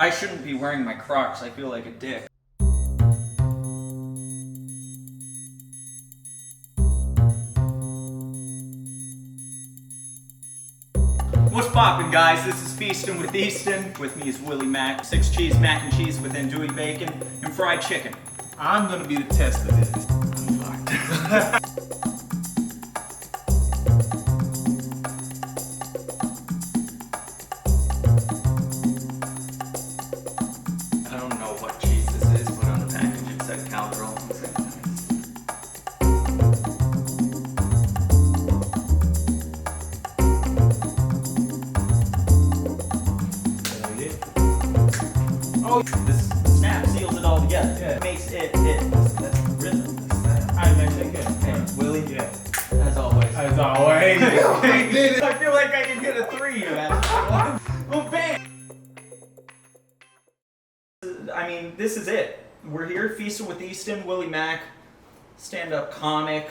I shouldn't be wearing my Crocs. I feel like a dick. What's poppin', guys? This is Feastin with Easton. With me is Willie Macc. 6 cheese mac and cheese with andouille bacon and fried chicken. I'm gonna be the test of this. I'm fucked. I don't know what cheese this is, but on the package it said cowgirl. Oh, this snap seals it all together. Yeah. Makes it hit. That's rhythm. Alright, man, take care. Hey, Willie. Yeah. As always. As always. I feel like I can hit a 3, man. Oh, bam! I mean, this is it. We're here, Feastin with Easton, Willie Macc, stand-up comic,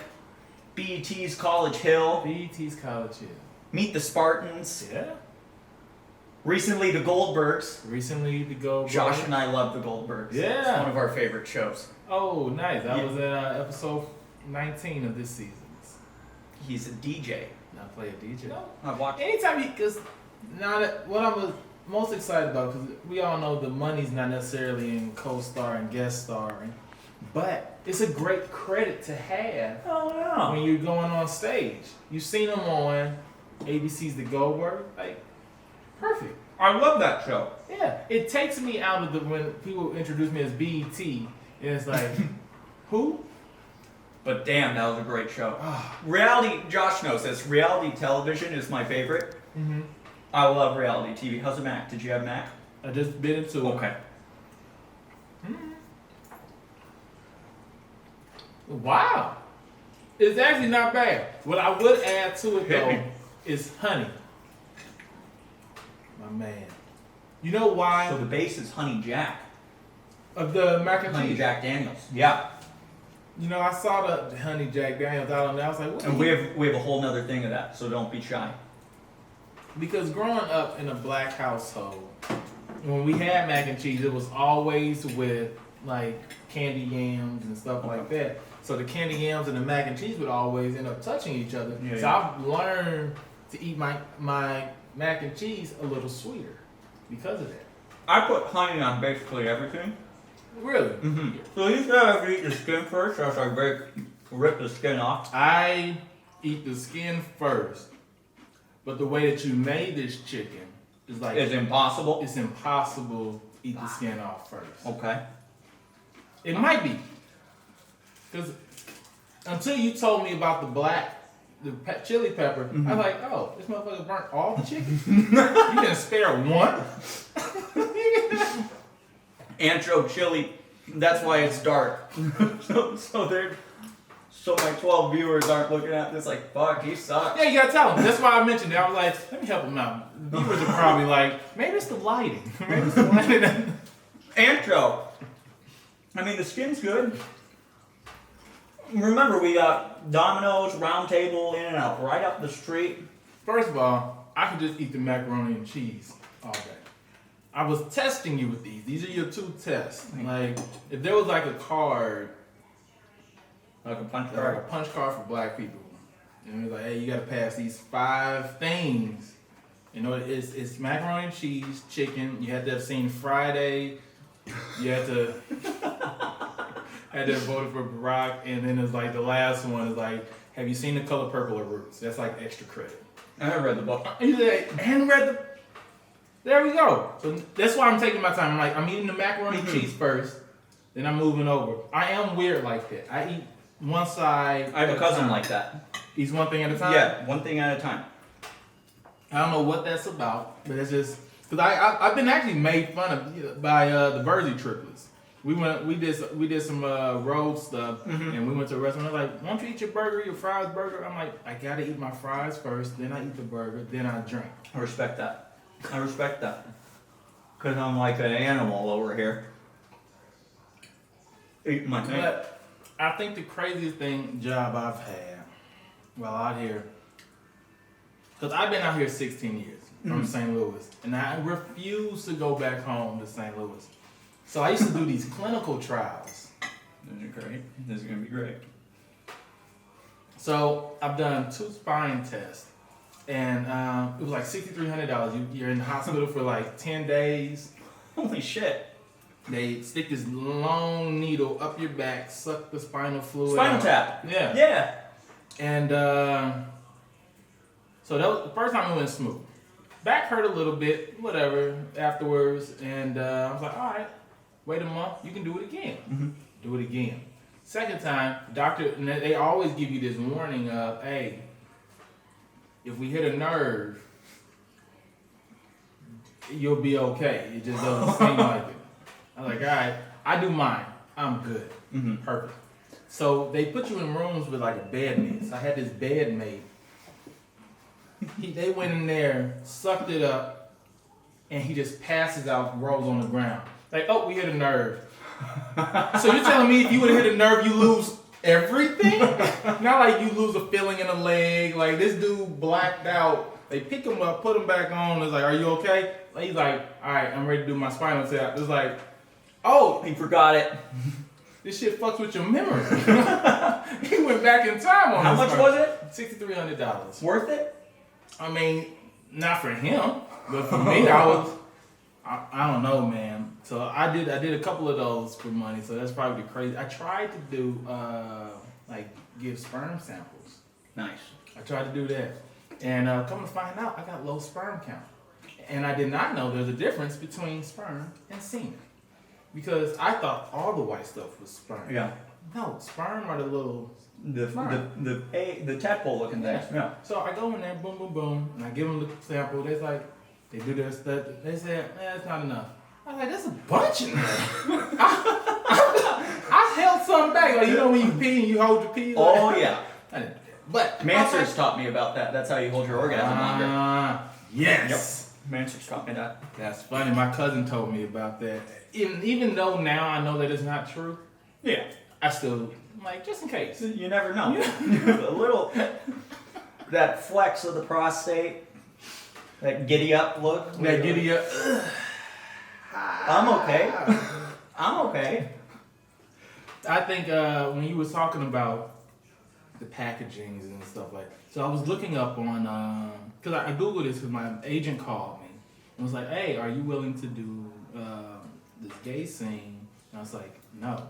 BET's College Hill, BET's College Hill. Meet the Spartans, Yeah. recently the Goldbergs. Recently, the Goldbergs. Josh and I love the Goldbergs. Yeah. It's one of our favorite shows. Oh, nice. That Yeah. was in episode 19 of this season. He's a DJ. Now play a DJ. No. I watched. Anytime you, because now that what I was most excited about, because we all know the money's not necessarily in co-star and guest starring, but it's a great credit to have Oh yeah. when you're going on stage. You've seen them on ABC's The Goldbergs, like perfect. I love that show. Yeah, it takes me out of the when people introduce me as BET, and it's like, who? But damn, that was a great show. Reality, Josh knows this. Reality television is my favorite. Mm-hmm. I love reality TV. How's the Mac? Did you have Mac? I just bit into it. Okay. Wow, it's actually not bad. What I would add to it Hit though me. is honey. My man, you know why? So the base is Honey Jack. Of the mac and Honey cheese. Jack Daniels. Yeah. You know, I saw the honey Jack Daniels out on there. I was like, what? And we have a whole nother thing of that, so don't be shy. Because growing up in a black household, when we had mac and cheese, it was always with like candy yams and stuff like that. So the candy yams and the mac and cheese would always end up touching each other. Yeah, So yeah. I've learned to eat my mac and cheese a little sweeter because of that. I put honey on basically everything. Really? Mm-hmm. So you gotta eat the skin first, or else I rip the skin off. I eat the skin first, but the way that you made this chicken is like It's impossible. it's impossible to eat the skin off first. Okay. It might be. Because until you told me about the chili pepper, I was like, oh, this motherfucker burnt all the chicken? You didn't spare one? Antro chili. That's why it's dark. so my 12 viewers aren't looking at this like, fuck, he sucks. Yeah, you gotta tell them. That's why I mentioned it. I was like, let me help him out. The viewers are probably like, maybe it's the lighting. Maybe it's the lighting. Antro. I mean, the skin's good. Remember, we got Domino's, Round Table, In and Out, right up the street. First of all, I could just eat the macaroni and cheese all day. I was testing you with these. These are your 2 tests. Like, if there was like a card, Like a punch like a card. punch card for black people, and it was like, hey, you gotta pass these 5 things. You know, it's macaroni and cheese, chicken. You had to have seen Friday. You had to have voted for Barack, and then it's like the last one is like, have you seen The Color Purple or Roots? That's like extra credit. I haven't read the book. And you like, and read the. There we go. So that's why I'm taking my time. I'm like, I'm eating the macaroni and cheese first, then I'm moving over. I am weird like that. I eat one side. I have a at cousin time. like that. Eats one thing at a time. Yeah, one thing at a time. I don't know what that's about, but it's just because I've been actually made fun of by the Bursey triplets. We did some road stuff, and we went to a restaurant. They're like, "Why don't you eat your burger, your fries burger?" I'm like, "I gotta eat my fries first, then I eat the burger, then I drink." I respect that. Because I'm like an animal over here. Eating my thing. But I think the craziest job I've had while out here, because I've been out here 16 years. from St. Louis, and I refuse to go back home to St. Louis. So I used to do these clinical trials. These are great. This is gonna be great. So I've done 2 spine tests, and it was like $6,300. You're in the hospital for like 10 days. Holy shit. They stick this long needle up your back, suck the spinal fluid Spinal out. tap. Yeah. Yeah. And so that was the first time it went smooth. Back hurt a little bit, whatever, afterwards. And I was like, all right, wait a month, you can do it again. Mm-hmm. Do it again. Second time, doctor, and they always give you this warning of, hey, if we hit a nerve, you'll be okay. It just doesn't seem like it. I was like, all right, I do mine. I'm good. Mm-hmm. Perfect. So they put you in rooms with like a bed mate. So I had this bed mate. They went in there, sucked it up, and he just passes out, rolls on the ground. Like, oh, we hit a nerve. So you're telling me if you would have hit a nerve, you lose everything? Not like you lose a feeling in a leg. Like this dude blacked out. They pick him up, put him back on. It's like, are you okay? He's like, all right, I'm ready to do my spinal tap. It's like, oh, He forgot it. this shit fucks with your memory. He went back in time on How this much one. was it? $6,300. Worth it? I mean, not for him, but for me, I don't know, man. So I did a couple of those for money. So that's probably crazy. I tried to do like give sperm samples. Nice. I tried to do that, and come to find out, I got low sperm count, and I did not know there's a difference between sperm and semen, because I thought all the white stuff was sperm. Yeah. No, sperm are the little. The tadpole looking things. Yeah. So I go in there, boom, boom, boom, and I give them the sample. They like, they do their stuff. They said, it's not enough. I was like, there's a bunch in there. I held something back. Like, you know when you pee and you hold your pee? Like, Oh yeah. I didn't do that. But Mansers taught me about that. That's how you hold your orgasm longer. Yes. Yep. Mansers taught me that. That's funny. My cousin told me about that. Even though now I know that it's not true, Yeah. I still, like, just in case. You never know. A little that flex of the prostate, that giddy up look. That giddy up. I'm okay. I'm okay. I think when you was talking about the packagings and stuff like, so I was looking up on, because I Googled this because my agent called me and was like, hey, are you willing to do this gay scene? And I was like, no,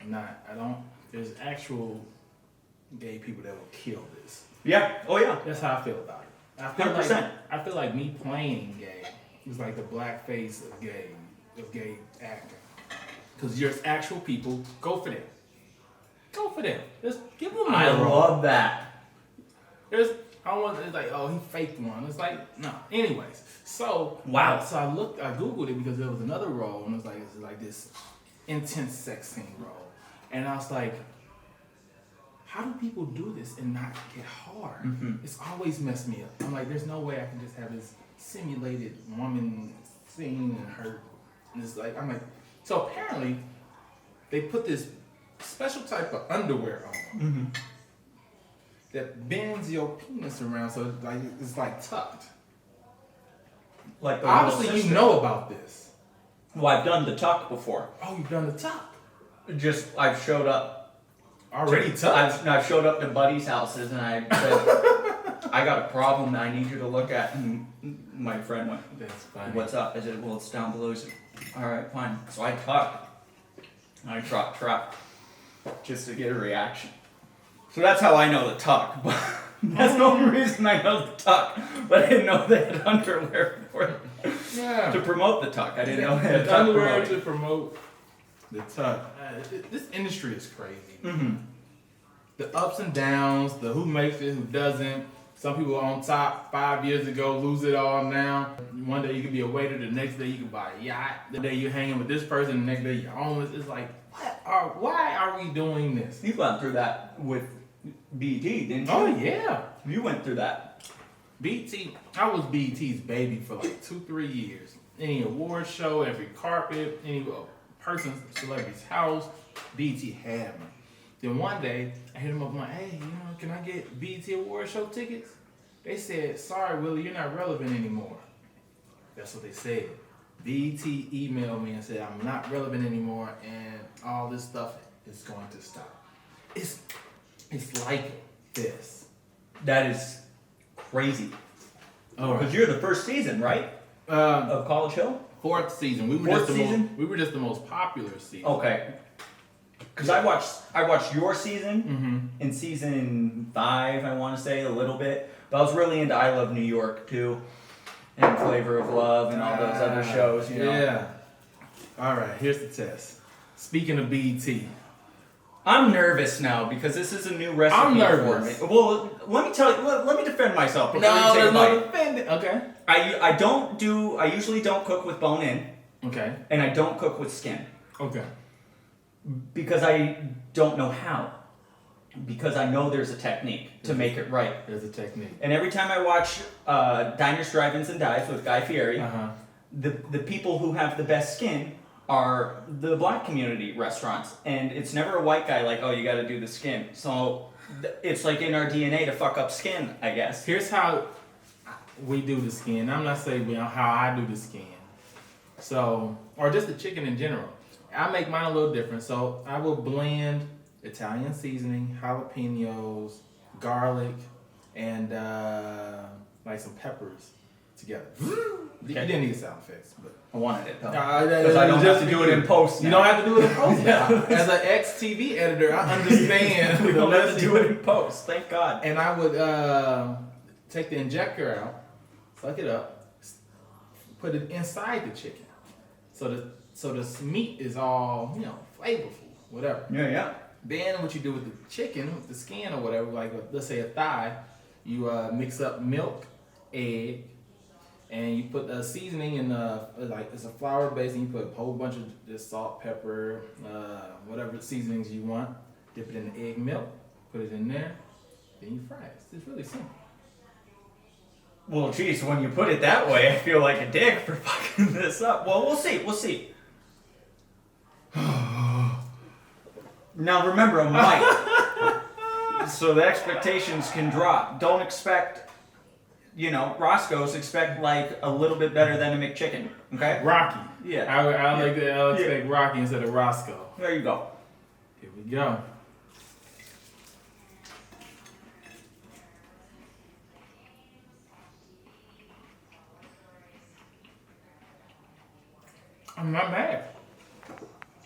I'm not. I don't. There's actual gay people that will kill this. Yeah. Oh yeah. That's how I feel about it. 100%. I feel like me playing gay is like the black face of gay acting. Because there's actual people, go for them. Go for them. Just give them I a role. love that. It's like, oh, he faked one. It's like, no. Anyways, so Wow. So I Googled it because there was another role, and it was like, it's like this intense sex scene role, and I was like, how do people do this and not get hard? Mm-hmm. It's always messed me up. I'm like, there's no way I can just have this simulated woman scene and her, and it's like, I'm like, so apparently they put this special type of underwear on. Mm-hmm. That bends your penis around, so it's like tucked. Like the Obviously, little you sister. know about this. Well, I've done the tuck before. Oh, you've done the tuck. Just I've showed up. Already tucked. I've showed up to buddies' houses and I said, I got a problem that I need you to look at. And my friend went, That's funny. what's up? I said, well, it's down below. He said, all right, fine. So I tucked. I trot just to get a reaction. So that's how I know the tuck. But that's the only reason I know the tuck. But I didn't know they had underwear for it. Yeah. To promote the tuck. I didn't know they had It's tuck underwear promoting. to promote the tuck. This industry is crazy. Mm-hmm. The ups and downs, the who makes it, who doesn't. Some people are on top 5 years ago, lose it all now. One day you could be a waiter, the next day you could buy a yacht. The day you're hanging with this person, the next day you're homeless. It's like, why are we doing this? You went through that with BT, didn't you? Oh yeah. You went through that. BT, I was BT's baby for like 2-3 years. Any award show, every carpet, any person's celebrity's house, BT had me. Then one day, I hit him up, I'm like, hey, can I get BT award show tickets? They said, sorry, Willie, you're not relevant anymore. That's what they said. BET emailed me and said I'm not relevant anymore, and all this stuff is going to stop. It's like this. That is crazy. All right. Because you're the first season, right? Of College Hill? Fourth season. We were just the most popular season. Okay. Because I watched your season in season 5, I want to say, a little bit. But I was really into I Love New York too, and Flavor of Love, and all those other shows. You know? Yeah. All right. Here's the test. Speaking of BET, I'm nervous now because this is a new recipe I'm nervous. for me. Well, let me tell you. Let me defend myself. before you no, take a there's no bite. defending. Okay. I usually don't cook with bone in, Okay. and I don't cook with skin Okay. because I don't know how. Because I know there's a technique to make it right. There's a technique. And every time I watch Diners, Drive-Ins, and Dives with Guy Fieri, the people who have the best skin are the black community restaurants. And it's never a white guy like, oh, you got to do the skin. So it's like in our DNA to fuck up skin, I guess. Here's how we do the skin. I'm not saying how I do the skin. So, or just the chicken in general. I make mine a little different. So I will blend Italian seasoning, jalapenos, garlic, and like some peppers together. You didn't need sound effects, but I wanted it though. because I don't have to do it in post. You don't have to do it in post now. As an ex-TV editor, I understand. We don't have to do it in post. Thank God. And I would take the injector out, suck it up, put it inside the chicken, so the meat is all flavorful, whatever. Yeah. Then what you do with the chicken, with the skin or whatever, like let's say a thigh, you mix up milk, egg, and you put the seasoning in like it's a flour base, and you put a whole bunch of just salt, pepper, whatever seasonings you want. Dip it in the egg milk, put it in there, then you fry it. It's really simple. Well, geez, when you put it that way, I feel like a dick for fucking this up. Well, we'll see. Now remember, I'm white, so the expectations can drop. Don't expect, Roscoe's. Expect like a little bit better than a McChicken. Okay. Rocky. Yeah. I'll expect Rocky instead of Roscoe. There you go. Here we go. I'm not mad.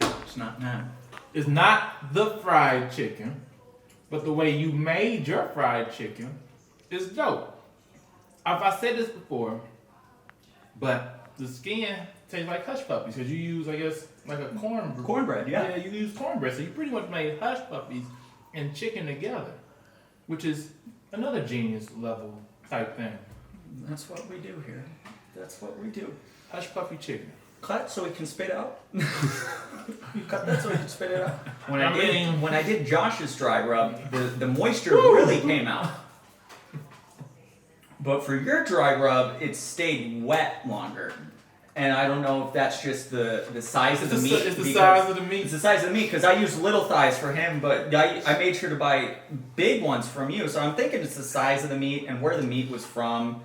It's not now. It's not the fried chicken, but the way you made your fried chicken is dope. I said this before, but the skin tastes like hush puppies because you use, I guess, like a Cornbread, yeah. Yeah, you use cornbread, so you pretty much made hush puppies and chicken together, which is another genius level type thing. That's what we do here. That's what we do. Hush puppy chicken. Cut so we can spit it out. You cut that so we can spit it out. When I I did Josh's dry rub, the moisture really came out. But for your dry rub, it stayed wet longer. And I don't know if that's just the size of the meat. It's the size of the meat. It's the size of the meat because I used little thighs for him, but I made sure to buy big ones from you. So I'm thinking it's the size of the meat and where the meat was from.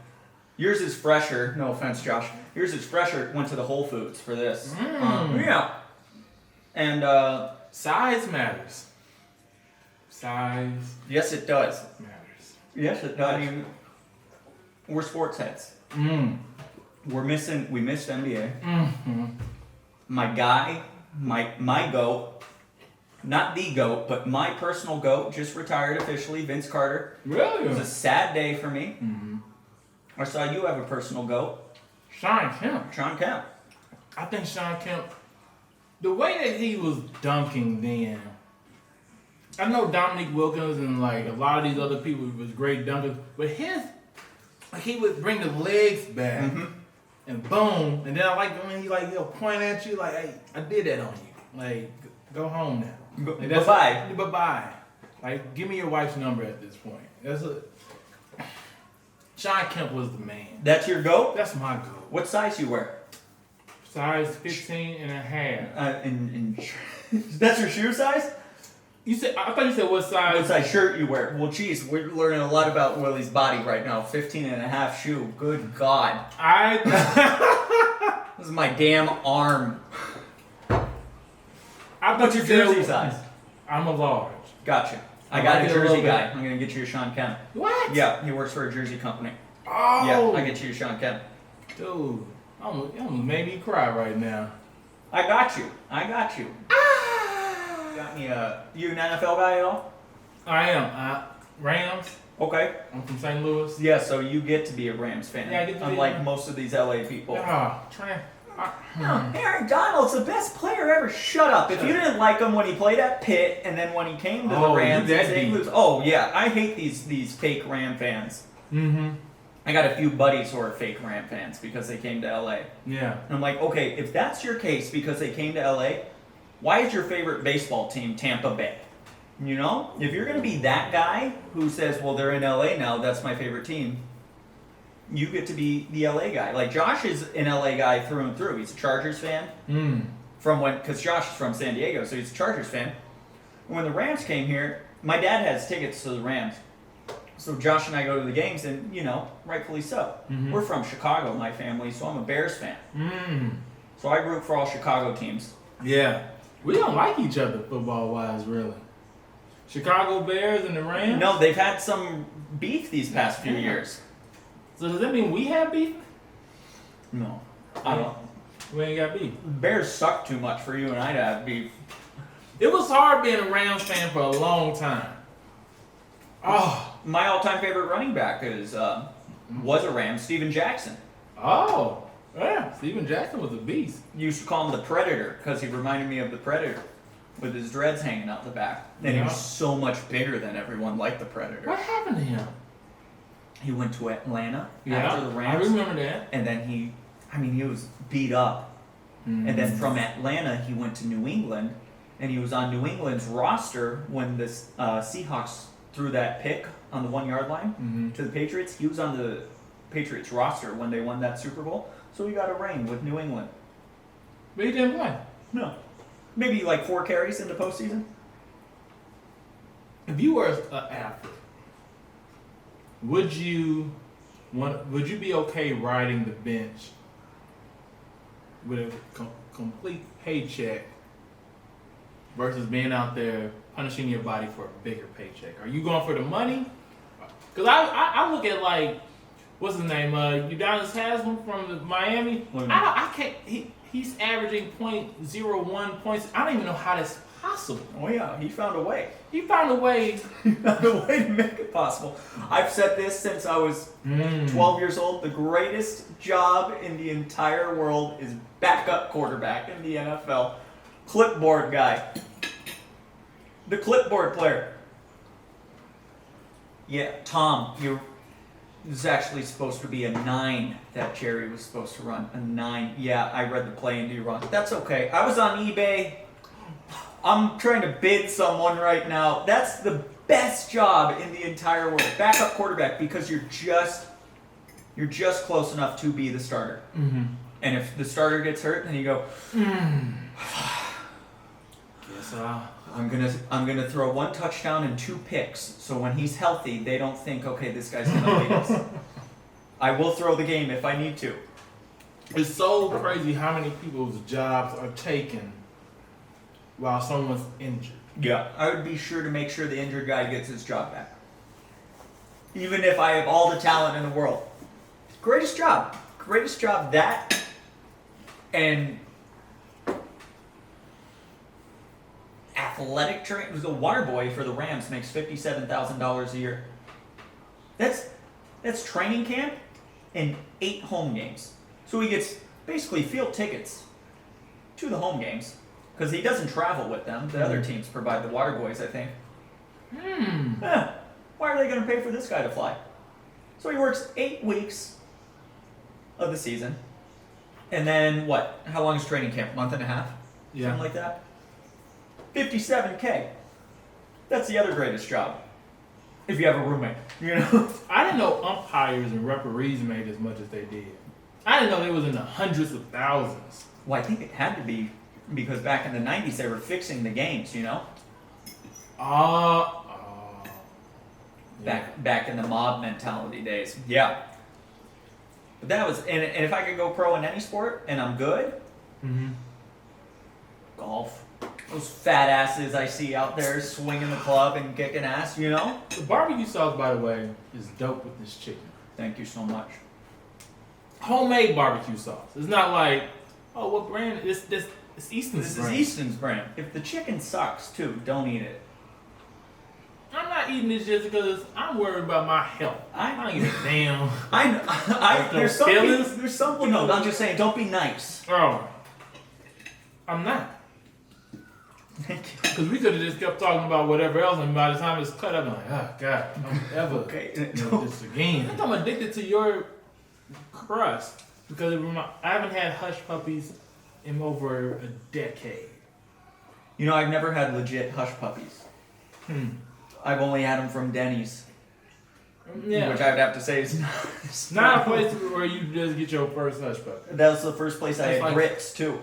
Yours is fresher. No offense, Josh. Yours is fresher. Went to the Whole Foods for this. Yeah. And size matters. Size yes, it does. matters. Yes, it does. I mean, we're sports heads. We missed NBA. Mm-hmm. My guy, my goat, not the goat, but my personal goat, just retired officially. Vince Carter. Really? It was a sad day for me. Mm-hmm. I saw you have a personal goat. Sean Kemp. Sean Kemp. I think Sean Kemp, the way that he was dunking then, I know Dominique Wilkins and like a lot of these other people was great dunkers, but he would bring the legs back and boom, and then I like when he'll point at you like, hey, I did that on you. Like, go home now. Like, Bye-bye. Bye-bye. Like, give me your wife's number at this point. Sean Kemp was the man. That's your goat? That's my goat. What size you wear? Size 15 and a half. That's your shoe size? I thought you said what size? What size shirt you wear? Well, geez, we're learning a lot about Willie's body right now. 15 and a half shoe. Good God. This is my damn arm. What's your jersey size? I'm a large. Gotcha. I I got like a it a jersey little bit. guy. I'm gonna get you a Sean Kemp. What? Yeah, he works for a jersey company. Oh. Yeah, I get you a Sean Kemp. Dude, you almost made me cry right now. I got you. Got me you an NFL guy at all? I am. Rams. Okay. I'm from St. Louis. Yeah, so you get to be a Rams fan. Yeah, I get to be unlike a- most of these LA people. Aaron Donald's the best player ever. Shut up. If you didn't like him when he played at Pitt and then when he came to the Rams, you deadbeat. oh yeah, I hate these fake Ram fans. Mm-hmm. I got a few buddies who are fake Ram fans because they came to LA. Yeah. And I'm like, okay, if that's your case because they came to LA, why is your favorite baseball team Tampa Bay? You know? If you're going to be that guy who says, well, they're in LA now, that's my favorite team, you get to be the LA guy. Like, Josh is an LA guy through and through. He's a Chargers fan. Because Josh is from San Diego, so he's a Chargers fan. When the Rams came here, my dad has tickets to the Rams. So Josh and I go to the games, and, you know, rightfully so. Mhm. We're from Chicago, my family, so I'm a Bears fan. Mm. So I root for all Chicago teams. Yeah. We don't like each other football-wise, really. Chicago Bears and the Rams? No, they've had some beef these past few years. So does that mean we have beef? No. I don't. We ain't got beef. Bears suck too much for you and I to have beef. It was hard being a Rams fan for a long time. Oh. My all-time favorite running back was a Ram, Steven Jackson. Oh. Yeah. Steven Jackson was a beast. Used to call him the Predator because he reminded me of the Predator with his dreads hanging out the back. And he Yeah. was so much bigger than everyone like the Predator. What happened to him? He went to Atlanta Yeah. after the Rams. I remember that. And then he was beat up. Mm. And then from Atlanta, he went to New England. And he was on New England's roster when the Seahawks threw that pick on the 1 yard line to the Patriots. He was on the Patriots roster when they won that Super Bowl. So he got a ring with New England. But he didn't play. No. Maybe like 4 carries in the postseason. If you were an athlete, would you be okay riding the bench with a complete paycheck versus being out there punishing your body for a bigger paycheck? Are you going for the money? Because I look at, like, what's his name? Udonis Haslam from Miami. I can't. He's averaging .01 points. I don't even know how that's possible. Oh yeah, he found a way. He found a way. He found a way to make it possible. I've said this since I was 12 years old. The greatest job in the entire world is backup quarterback in the NFL. Clipboard guy. The clipboard player. Yeah, Tom, this is actually supposed to be a 9 that Jerry was supposed to run. A 9. Yeah, I read the play and you wrong. That's okay. I was on eBay. I'm trying to bid someone right now. That's the best job in the entire world. Backup quarterback, because you're just close enough to be the starter. Mm-hmm. And if the starter gets hurt, then you go, Guess I'm gonna throw 1 touchdown and 2 picks. So when he's healthy, they don't think, okay, this guy's gonna lead us. I will throw the game if I need to. It's so crazy how many people's jobs are taken while someone's injured. Yeah, I would be sure to make sure the injured guy gets his job back. Even if I have all the talent in the world. Greatest job that, and athletic train. The water boy for the Rams makes $57,000 a year. That's training camp and 8 home games. So he gets basically field tickets to the home games because he doesn't travel with them. The other teams provide the water boys, I think. Why are they going to pay for this guy to fly? So he works 8 weeks of the season. And then what? How long is training camp? A month and a half? Yeah. Something like that? $57K. That's the other greatest job. If you have a roommate, you know? I didn't know umpires and referees made as much as they did. I didn't know they was in the hundreds of thousands. Well, I think it had to be because back in the 90s they were fixing the games, you know? Yeah. Back in the mob mentality days. Yeah. But that was, and if I could go pro in any sport and I'm good, golf. Those fat asses I see out there swinging the club and kicking ass, you know? The barbecue sauce, by the way, is dope with this chicken. Thank you so much. Homemade barbecue sauce. It's not like, oh, what brand? It's Easton's brand. This is Easton's brand. If the chicken sucks too, don't eat it. I'm not eating this just because I'm worried about my health. I don't give a damn. There's some people. No, I'm just saying, don't be nice. Oh, I'm not. Thank you. Because we could have just kept talking about whatever else, and by the time it's cut up, I'm like, oh God, I'm ever this again. I'm addicted to your crust because I haven't had hush puppies in over a decade. You know, I've never had legit hush puppies. I've only had them from Denny's. Yeah. Which I would have to say is not a place where you just get your first hush puppy. That was the first place I had grits too.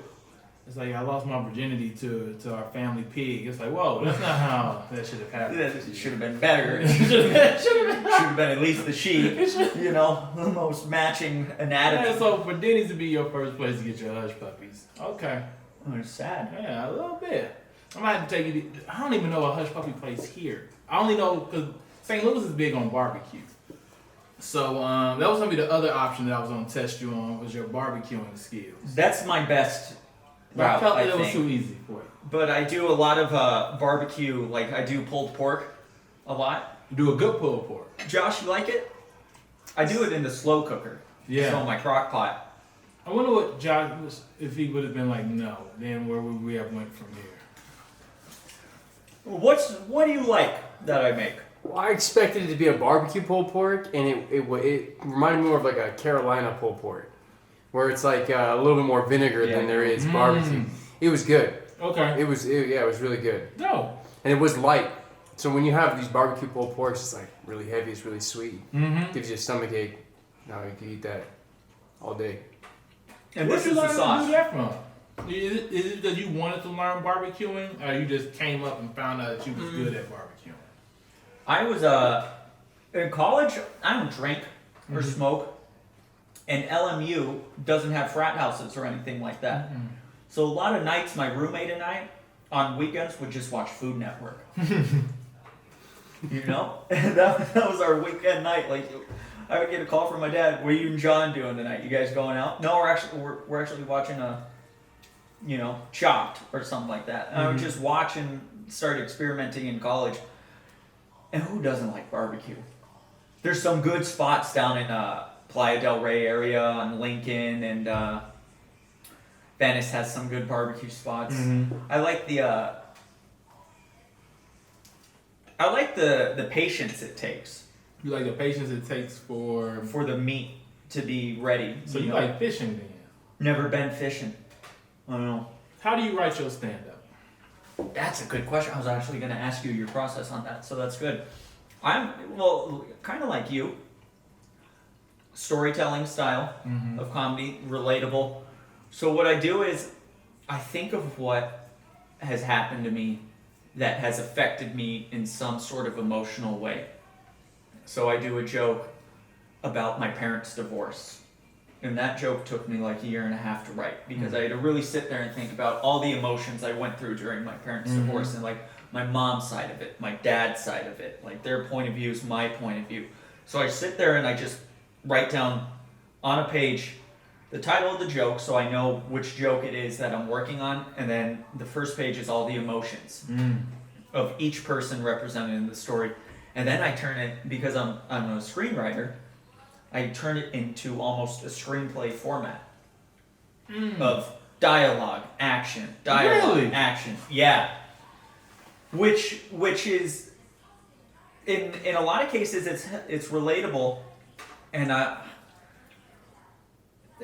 It's like I lost my virginity to our family pig. It's like, whoa, that's not how that should have happened. It should have been better. It should have been at least the sheep. You know, the most matching anatomy. Yeah, so for Denny's to be your first place to get your hush puppies. Okay. Oh, it's sad. Yeah, a little bit. I might have to take you. I don't even know a hush puppy place here. I only know because St. Louis is big on barbecue. So that was gonna be the other option that I was gonna test you on was your barbecuing skills. That's my best But route, I felt I that was think. too easy for you. But I do a lot of barbecue, like I do pulled pork a lot. You do a good pulled pork. Josh, you like it? I do it in the slow cooker. Yeah. So in my crock pot. I wonder what Josh was, if he would have been like, no, then where would we have went from here? What do you like that I make? Well, I expected it to be a barbecue pulled pork, and it reminded me more of like a Carolina pulled pork, where it's like a little bit more vinegar than there is barbecue. It was good. Okay. It was really good. No. And it was light. So when you have these barbecue pulled porks, it's like really heavy, it's really sweet. Gives you a stomach ache. No, you can eat that all day. And Where'd this you is the learn to sauce. do that from? Is it that you wanted to learn barbecuing, or you just came up and found out that you was good at barbecuing? I was in college. I don't drink or smoke, and LMU doesn't have frat houses or anything like that. So a lot of nights, my roommate and I, on weekends, would just watch Food Network. You know, and that was our weekend night. Like, I would get a call from my dad. What are you and John doing tonight? You guys going out? No, we're actually watching Chopped or something like that. And I would just watch and start experimenting in college. And who doesn't like barbecue? There's some good spots down in Playa del Rey area on Lincoln, and Venice has some good barbecue spots. I like the patience it takes. You like the patience it takes for the meat to be ready. So you like fishing then? Never been fishing. I don't know. How do you write your stand-up? That's a good question. I was actually going to ask you your process on that, so that's good. I'm kind of like you. Storytelling style of comedy, relatable. So what I do is I think of what has happened to me that has affected me in some sort of emotional way. So I do a joke about my parents' divorce. And that joke took me like a year and a half to write because I had to really sit there and think about all the emotions I went through during my parents' divorce and like my mom's side of it, my dad's side of it, like their point of view is my point of view. So I sit there and I just write down on a page the title of the joke so I know which joke it is that I'm working on, and then the first page is all the emotions of each person represented in the story. And then I turn it, because I'm a screenwriter, I turn it into almost a screenplay format of dialogue, action, action. Yeah. Which is in a lot of cases it's relatable, and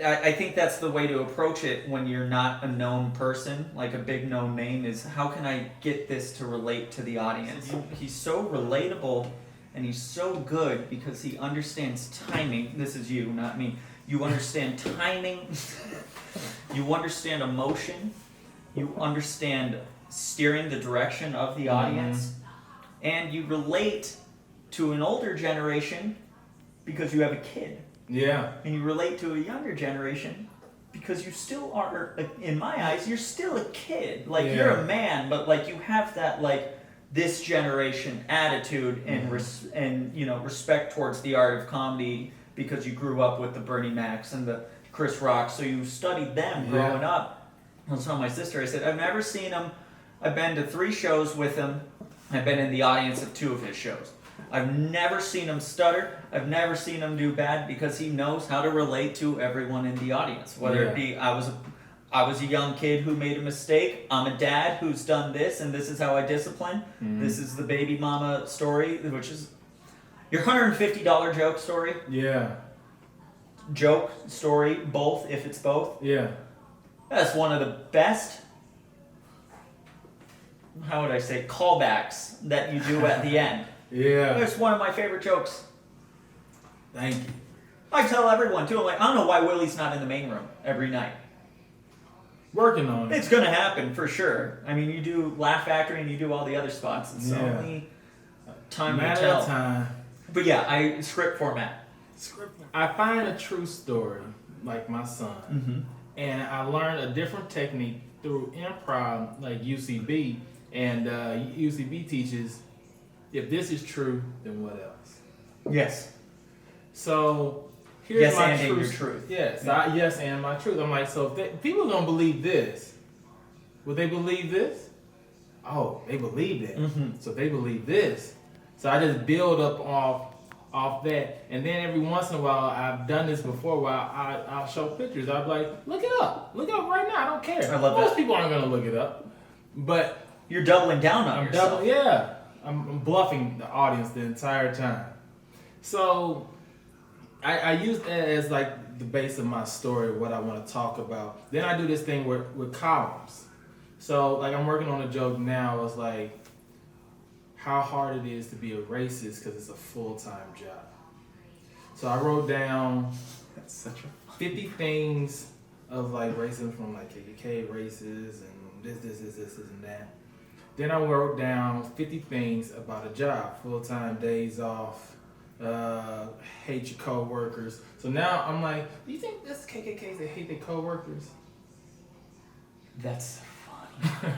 I think that's the way to approach it when you're not a known person, like a big known name, is how can I get this to relate to the audience? He's so relatable and he's so good because he understands timing. This is you, not me. You understand timing. You understand emotion. You understand steering the direction of the audience. And you relate to an older generation because you have a kid. Yeah. And you relate to a younger generation because you still are, in my eyes, you're still a kid. Like, you're a man, but, like, you have that, like, this generation attitude and, respect towards the art of comedy because you grew up with the Bernie Macs and the Chris Rock, so you studied them growing up. I was telling my sister, I said, I've never seen him. I've been to 3 shows with him. I've been in the audience of 2 of his shows. I've never seen him stutter. I've never seen him do bad because he knows how to relate to everyone in the audience. Whether it be I was a young kid who made a mistake. I'm a dad who's done this, and this is how I discipline. This is the baby mama story, which is your $150 joke story. Yeah. Joke story, both, if it's both. Yeah. That's one of the best, how would I say, callbacks that you do at the end. Yeah. It's one of my favorite jokes. Thank you. I tell everyone too. I'm like, I don't know why Willie's not in the main room every night. Working on it. It's gonna happen for sure. I mean, you do Laugh Factory and you do all the other spots. It's only time to Matter tell. of time. But yeah, script format. I find a true story, like my son, and I learned a different technique through improv, like UCB, and UCB teaches, if this is true, then what else? Yes. So here's my and truth. your truth. Yes, yes, and my truth. I'm like, so if people are gonna believe this, would they believe this? Oh, they believe that. So they believe this. So I just build up off that, and then every once in a while, I've done this before, where I'll show pictures. I'll be like, look it up right now. I don't care. I love Most that. people aren't gonna look it up, but You're doubling down on yourself. I'm bluffing the audience the entire time. So I use that as like the base of my story, what I want to talk about. Then I do this thing with columns. So like I'm working on a joke now. It's like how hard it is to be a racist because it's a full-time job. So I wrote down 50 things of like racism from like KKK races and this and that. Then I wrote down 50 things about a job, full-time, days off, hate your co-workers. So now I'm like, do you think this KKKs that hate their co-workers? That's funny.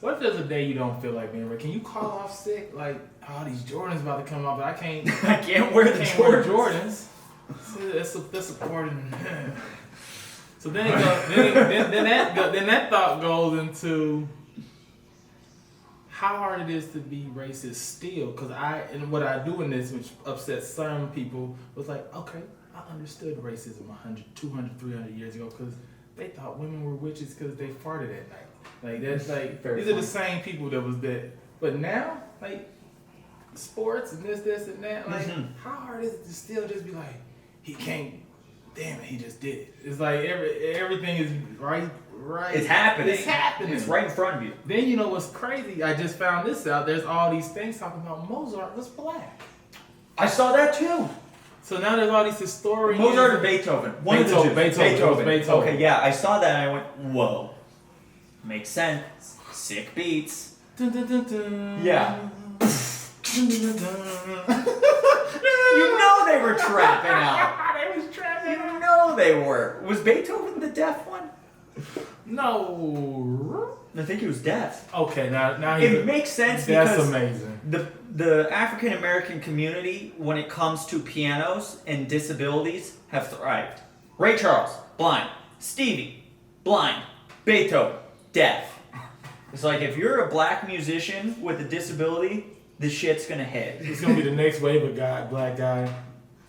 What if there's a day you don't feel like being racist? Can you call off sick? Like, oh, these Jordans about to come off, but I can't. I can't wear the Jordans. So that's important. So then that thought goes into how hard it is to be racist still, because what I do in this, which upsets some people, was like, okay, I understood racism 100, 200, 300 years ago, because they thought women were witches because they farted at night. Like, that's like, Very these are the same people that was there. But now, like, sports and this and that, like, how hard is it to still just be like, he can't, damn it, he just did it. It's like everything is right. It's happening. It's happening. It's right in front of you. Then you know what's crazy? I just found this out. There's all these things talking about Mozart was black. I saw that too. So now there's all these historians. Mozart or Beethoven? One of the two. Beethoven. Okay, yeah, I saw that and I went, whoa. Makes sense. Sick beats. Dun, dun, dun, dun. Yeah. Dun, dun, dun, dun. You know they were trapping out. They was trapping out. You know they were. Was Beethoven the deaf one? No. I think he was deaf. Okay, now It makes sense that's because amazing. the African American community, when it comes to pianos and disabilities, have thrived. Ray Charles, blind. Stevie, blind. Beethoven, deaf. It's like if you're a black musician with a disability, the shit's gonna hit. He's gonna be the next wave of black guy.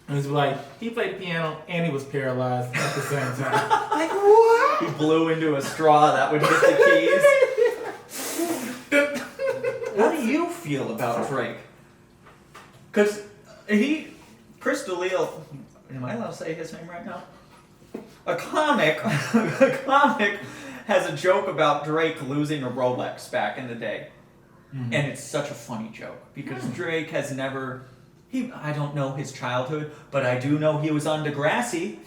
And he's like, he played the piano and he was paralyzed at the same time. Like what? He blew into a straw that would hit the keys. How do you feel about Drake? Because Chris D'Elia, am I allowed to say his name right now? A comic has a joke about Drake losing a Rolex back in the day. And it's such a funny joke because Drake has never, I don't know his childhood, but I do know he was on Degrassi.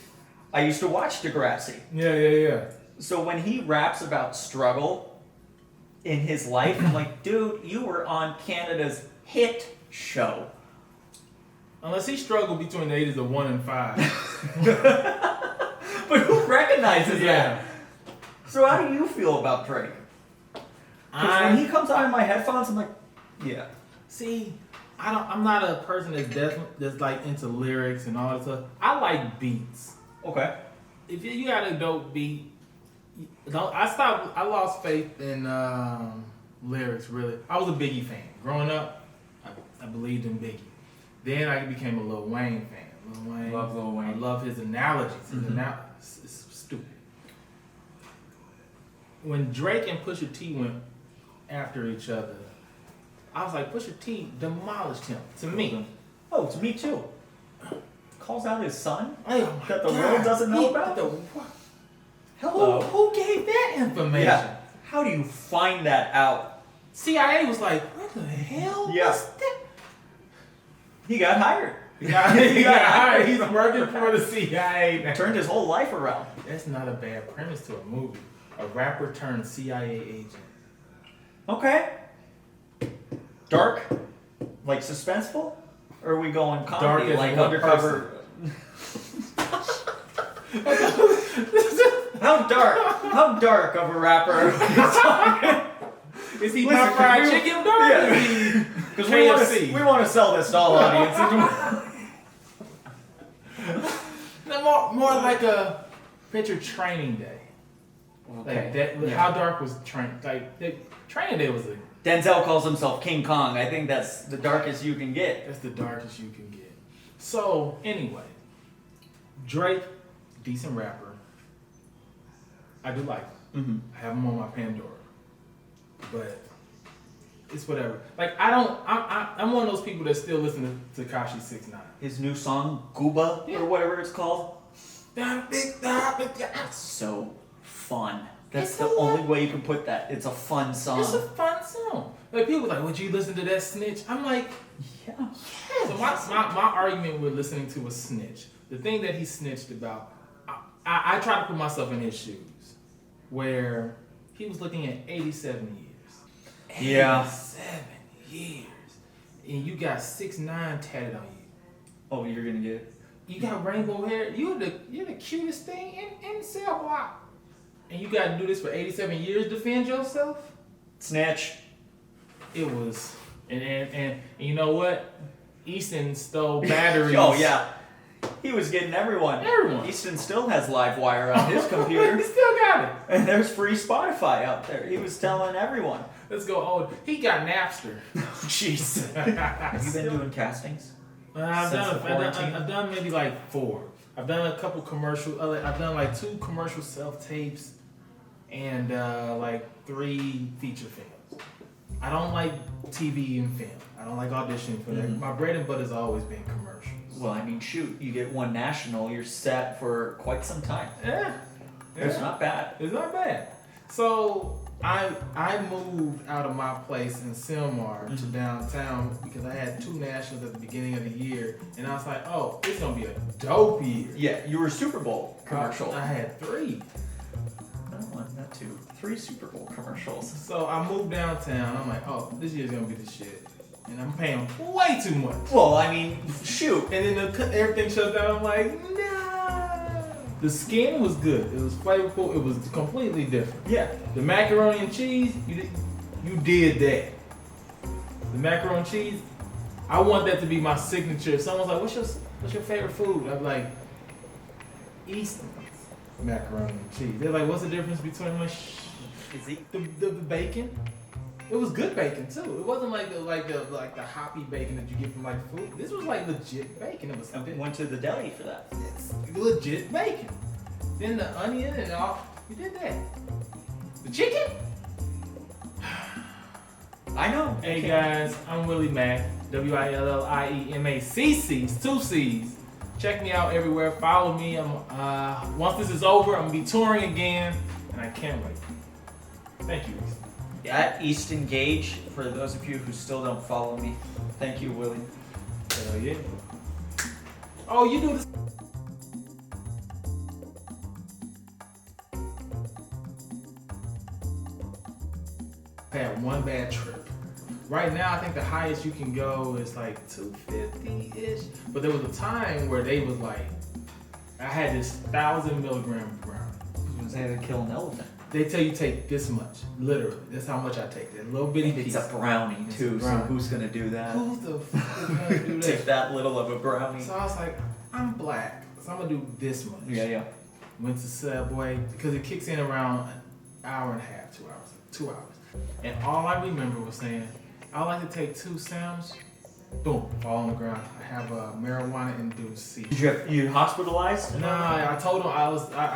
I used to watch Degrassi. Yeah. So when he raps about struggle in his life, I'm like, dude, you were on Canada's hit show. Unless he struggled between the ages of 1 and 5. But who recognizes Yeah. that? So how do you feel about Drake? Because when he comes out in my headphones, I'm like, yeah. See, I'm not a person that's like into lyrics and all that stuff. I like beats. Okay. If you got a dope beat, I lost faith in lyrics, really. I was a Biggie fan. Growing up, I believed in Biggie. Then I became a Lil Wayne fan. Lil Wayne. Love Lil Wayne. I love his analogies. His analysis is stupid. When Drake and Pusha T went after each other, I was like, Pusha T demolished him. To me. Oh, to me too. Calls out his son Oh, that the world doesn't know about. Hello. Who gave that information? Yeah. How do you find that out? CIA was like, what the hell? Yeah. Was that? He got hired. He got hired. He's working for the CIA now. Turned his whole life around. That's not a bad premise to a movie. A rapper turned CIA agent. Okay. Dark? Like suspenseful? Or are we going comedy? Dark as like what undercover? How dark of a rapper are we talking? Is he Listen, my fried we- chicken dark? Yeah. Because KFC. we want to sell this to all audiences. No, more like a picture Training Day. Like that. Yeah. How dark was Training Day was Denzel calls himself King Kong. I think that's the darkest you can get. that's the darkest you can get. So anyway, Drake, decent rapper. I do like him. Mm-hmm. I have him on my Pandora, but it's whatever. Like I'm one of those people that still listen to Tekashi 6ix9ine. His new song, Gooba, or whatever it's called. It's So fun. That's It's the a only lot. way you can put that. It's a fun song. a fun song. Like people are like, would you listen to that snitch? I'm like, Yeah. so my argument with listening to a snitch, the thing that he snitched about, I try to put myself in his shoes, where he was looking at 87 years. Yeah. 87 years. And you got 6ix9ine tatted on you. Oh, you're gonna get it. You got rainbow hair. You're the cutest thing in cell block. And you got to do this for 87 years to defend yourself? Snatch. It was. And you know what? Easton stole batteries. Oh yeah. He was getting everyone. Everyone. Easton still has LiveWire on his computer. He still got it. And there's free Spotify out there. He was telling everyone. Let's go old. He got Napster. Jeez. Have you been doing castings? I've Since the quarantine? done maybe like 4. I've done a couple commercial. I've done like 2 commercial self tapes, and like 3 feature films. I don't like TV and film. I don't like auditioning for that. My bread and butter's always been commercials. Well, I mean, shoot, you get one national, you're set for quite some time. Yeah. It's not bad. It's not bad. So I moved out of my place in Sylmar to downtown because I had 2 nationals at the beginning of the year, and I was like, oh, it's gonna be a dope year. Yeah, you were Super Bowl commercial. I had 3. Not 1, not 2, 3 Super Bowl commercials. So I moved downtown. I'm like, oh, this year's gonna be the shit, and I'm paying way too much. Well, I mean, shoot. And then everything shuts down. I'm like, nah. The skin was good. It was flavorful. It was completely different. Yeah. The macaroni and cheese, you did that. The macaroni and cheese, I want that to be my signature. Someone's like, what's your favorite food? I'm like, Easton macaroni and cheese. They're like, what's the difference between the bacon? It was good bacon too. It wasn't like the hoppy bacon that you get from like food. This was like legit bacon. It was I went to the deli for that. it's legit bacon. Then the onion and all. You did that. The chicken? I know. Hey guys, I'm Willie Macc. WILLIEMACC. 2 C's. Check me out everywhere. Follow me. Once this is over, I'm gonna be touring again, and I can't wait. Thank you. At Easton Gage, for those of you who still don't follow me, thank you, Willie. Hell yeah. Oh, you do this. I had one bad trip Right now, I think the highest you can go is like 250-ish. But there was a time where they was like, I had this 1,000 milligram brownie. They had to kill an elephant. They tell you take this much, literally. That's how much I take. That little bitty piece. It's a brownie It's too, a brownie. so who's gonna do that? Who the fuck is gonna do that? Take that little of a brownie. So I was like, I'm black, so I'm gonna do this much. Yeah. Went to Subway because it kicks in around an hour and a half, 2 hours. And all I remember was saying, I like to take 2 Sims, boom, fall on the ground. I have marijuana induced seizure. You hospitalized? Nah, I told him I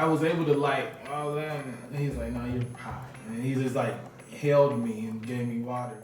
was able to like all that, and he's like, no, you're high. And he just like held me and gave me water.